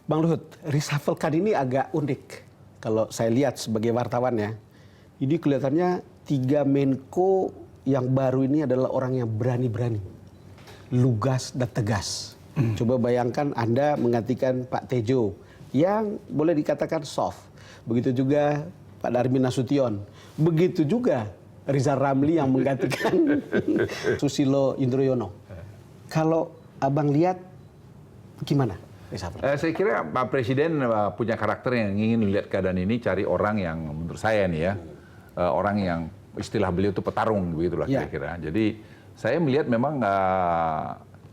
Bang Luhut, reshuffle kan ini agak unik. Kalau saya lihat sebagai wartawan ya, ini kelihatannya 3 Menko yang baru ini adalah orang yang berani-berani, lugas dan tegas. Coba bayangkan Anda menggantikan Pak Tejo yang boleh dikatakan soft. Begitu juga Pak Darmin Nasution. Begitu juga Rizal Ramli yang menggantikan Susilo Yudhoyono. Kalau Abang lihat gimana? Saya kira Pak Presiden punya karakter yang ingin lihat keadaan ini, cari orang yang menurut saya nih ya, orang yang istilah beliau itu petarung begitulah kira-kira. Jadi saya melihat memang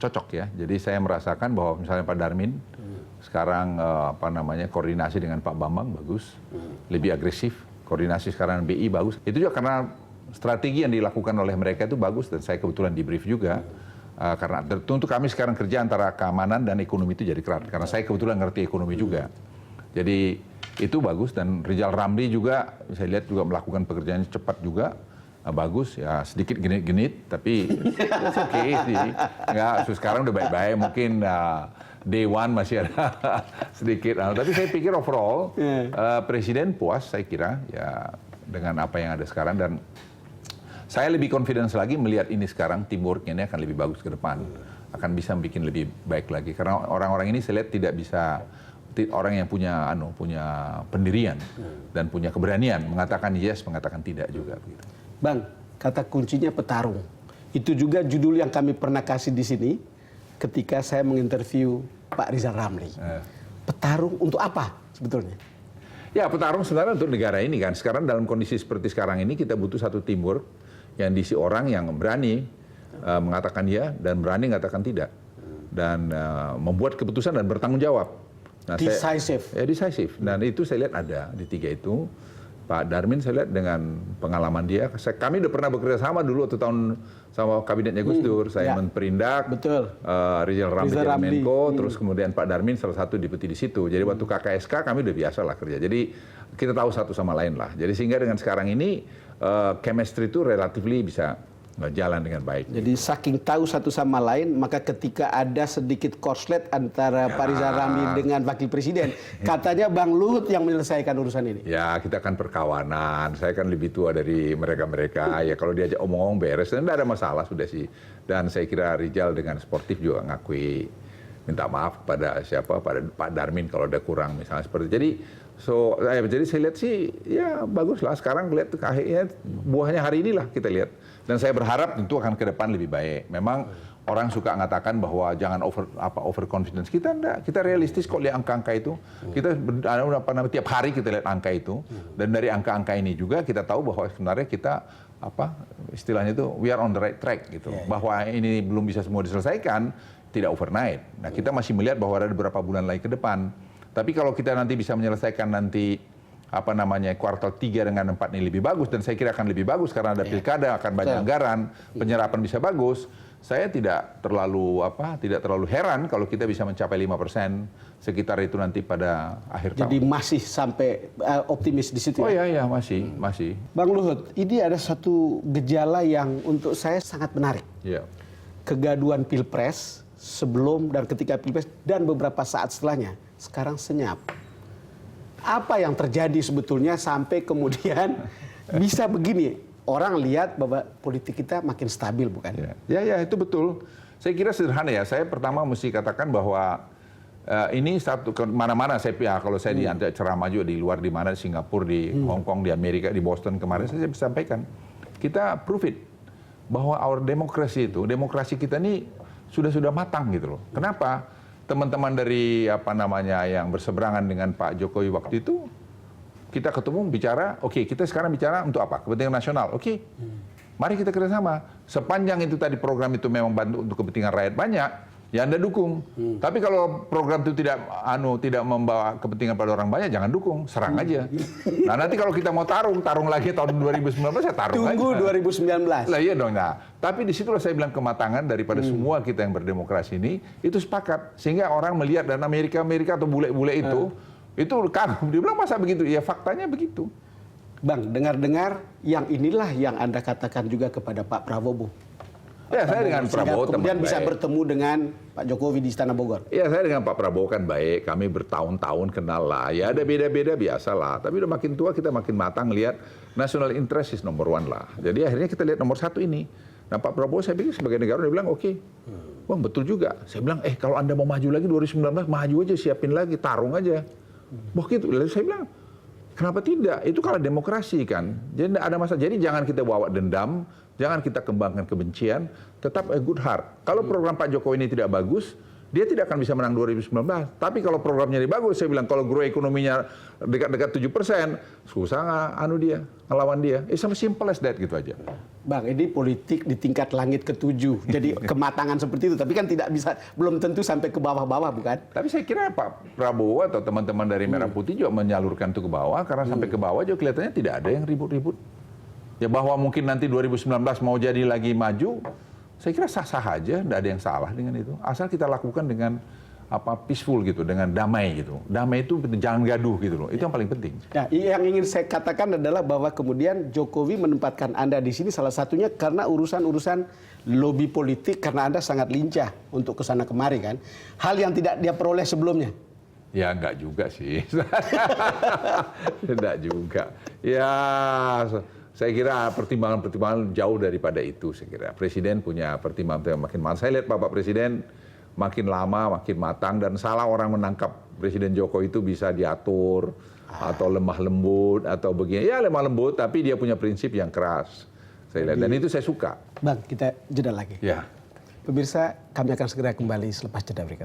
cocok ya. Jadi saya merasakan bahwa misalnya Pak Darmin sekarang koordinasi dengan Pak Bambang bagus, lebih agresif. Koordinasi sekarang BI bagus. Itu juga karena strategi yang dilakukan oleh mereka itu bagus dan saya kebetulan di brief juga. Karena tentu kami sekarang kerja antara keamanan dan ekonomi itu jadi kerat. Karena saya kebetulan ngerti ekonomi juga. Jadi itu bagus dan Rizal Ramli juga saya lihat juga melakukan pekerjaannya cepat juga. Bagus ya, sedikit genit-genit tapi oke sih. Enggak, sekarang udah baik-baik, mungkin day one masih ada sedikit. Tapi saya pikir overall Presiden puas saya kira ya dengan apa yang ada sekarang dan saya lebih confidence lagi melihat ini sekarang teamwork ini akan lebih bagus ke depan, akan bisa bikin lebih baik lagi karena orang-orang ini saya lihat tidak bisa, orang yang punya pendirian dan punya keberanian mengatakan yes, mengatakan tidak juga begitu. Bang, kata kuncinya petarung. Itu juga judul yang kami pernah kasih di sini ketika saya menginterview Pak Rizal Ramli. Petarung untuk apa sebetulnya? Ya, petarung sebenarnya untuk negara ini kan. Sekarang dalam kondisi seperti sekarang ini kita butuh satu teamwork yang diisi orang yang berani mengatakan ya dan berani mengatakan tidak. Dan membuat keputusan dan bertanggung jawab. Nah, decisive. Decisive. Dan itu saya lihat ada di 3 itu. Pak Darmin saya lihat dengan pengalaman dia, kami udah pernah bekerja sama dulu waktu tahun sama kabinetnya Gus Dur, saya Menperindak, Rizal Ramli jadi Menko, terus kemudian Pak Darmin salah satu deputi di situ. Jadi waktu KKSK kami udah biasa lah kerja. Jadi kita tahu satu sama lain lah. Jadi sehingga dengan sekarang ini chemistry itu relatively bisa jalan dengan baik. Jadi saking tahu satu sama lain, maka ketika ada sedikit korslet antara Pak Rizal Ramli dengan Wakil Presiden, katanya Bang Luhut yang menyelesaikan urusan ini. Ya, kita kan perkawanan. Saya kan lebih tua dari mereka-mereka. Ya kalau diajak omong-omong beres, tidak ada masalah sudah sih. Dan saya kira Rizal dengan sportif juga ngakui minta maaf pada pada Pak Darmin kalau ada kurang misalnya seperti. Jadi saya lihat sih ya bagus lah. Sekarang lihat akhirnya buahnya hari inilah kita lihat. Dan saya berharap tentu akan ke depan lebih baik. Memang orang suka mengatakan bahwa jangan over confidence. Kita enggak, kita realistis kok lihat angka-angka itu. Kita tiap hari kita lihat angka itu. Dan dari angka-angka ini juga kita tahu bahwa sebenarnya kita istilahnya itu we are on the right track gitu. Bahwa ini belum bisa semua diselesaikan, tidak overnight. Nah, kita masih melihat bahwa ada beberapa bulan lagi ke depan. Tapi kalau kita nanti bisa menyelesaikan nanti kuartal 3 dengan 4 ini lebih bagus dan saya kira akan lebih bagus karena ada pilkada, akan banyak anggaran, penyerapan bisa bagus. Saya tidak terlalu heran kalau kita bisa mencapai 5% sekitar itu nanti pada akhir tahun. Jadi masih sampai optimis di situ. Oh ya, masih. Bang Luhut, ini ada satu gejala yang untuk saya sangat menarik. Ya. Kegaduhan Pilpres sebelum dan ketika Pilpres dan beberapa saat setelahnya sekarang senyap. Apa yang terjadi sebetulnya sampai kemudian bisa begini? Orang lihat bahwa politik kita makin stabil, bukan? Ya, itu betul. Saya kira sederhana ya. Saya pertama mesti katakan bahwa ini satu mana-mana kalau saya di ceramah juga di luar, di mana di Singapura, di Hong Kong, di Amerika, di Boston kemarin saya bisa sampaikan. Kita prove it bahwa demokrasi kita ini sudah matang gitu loh. Kenapa? Teman-teman dari yang berseberangan dengan Pak Jokowi waktu itu kita ketemu bicara, kita sekarang bicara untuk apa? Kepentingan nasional. Mari kita kerjasama. Sepanjang itu tadi program itu memang bantu untuk kepentingan rakyat banyak, ya Anda dukung. Tapi kalau program itu tidak membawa kepentingan pada orang banyak, jangan dukung, serang aja. Nah, nanti kalau kita mau tarung lagi tahun 2019 saya tarung aja. Tunggu 2019. Lah iya dong. Nah, tapi disitulah saya bilang kematangan daripada semua kita yang berdemokrasi ini itu sepakat sehingga orang melihat dan Amerika atau bule-bule itu kagum. Dia bilang masa begitu? Ya faktanya begitu. Bang, dengar-dengar yang inilah yang Anda katakan juga kepada Pak Prabowo. Ya, saya dengan Sehingga Prabowo kemudian teman bisa baik. bertemu dengan Pak Jokowi di Istana Bogor. Ya, saya dengan Pak Prabowo kan baik. Kami bertahun-tahun kenal lah. Ya ada beda-beda biasa lah. Tapi udah makin tua kita makin matang lihat national interest is number one lah. Jadi akhirnya kita lihat nomor satu ini. Nah Pak Prabowo saya pikir sebagai negarawan dia bilang oke. Bang betul juga. Saya bilang kalau Anda mau maju lagi 2019 maju aja, siapin lagi, tarung aja. Begitu. Lalu saya bilang kenapa tidak? Itu kalau demokrasi kan. Jadi tidak ada masalah. Jadi jangan kita bawa dendam, jangan kita kembangkan kebencian, tetap a good heart. Kalau program Pak Jokowi ini tidak bagus, dia tidak akan bisa menang 2019. Tapi kalau programnya ini bagus, saya bilang kalau grow ekonominya dekat-dekat 7%, susah ngelawan dia. It's as simple as that gitu aja. Bang, ini politik di tingkat langit ke-7. Jadi kematangan seperti itu, tapi kan tidak bisa, belum tentu sampai ke bawah-bawah, bukan? Tapi saya kira Pak Prabowo atau teman-teman dari Merah Putih juga menyalurkan itu ke bawah, karena sampai ke bawah juga kelihatannya tidak ada yang ribut-ribut. Ya bahwa mungkin nanti 2019 mau jadi lagi maju, saya kira sah-sah aja, tidak ada yang salah dengan itu. Asal kita lakukan dengan peaceful gitu, dengan damai gitu. Damai itu jangan gaduh gitu loh. Itu yang paling penting. Nah, yang ingin saya katakan adalah bahwa kemudian Jokowi menempatkan Anda di sini salah satunya karena urusan-urusan lobby politik, karena Anda sangat lincah untuk kesana kemari kan. Hal yang tidak dia peroleh sebelumnya. Ya enggak juga sih. Enggak juga. Ya saya kira pertimbangan-pertimbangan jauh daripada itu. Saya kira Presiden punya pertimbangan yang makin matang. Saya lihat Bapak Presiden makin lama makin matang, dan salah orang menangkap Presiden Jokowi itu bisa diatur atau lemah lembut atau begini. Ya lemah lembut, tapi dia punya prinsip yang keras. Saya lihat, dan itu saya suka. Bang, kita jeda lagi. Ya. Pemirsa, kami akan segera kembali selepas jeda berikut.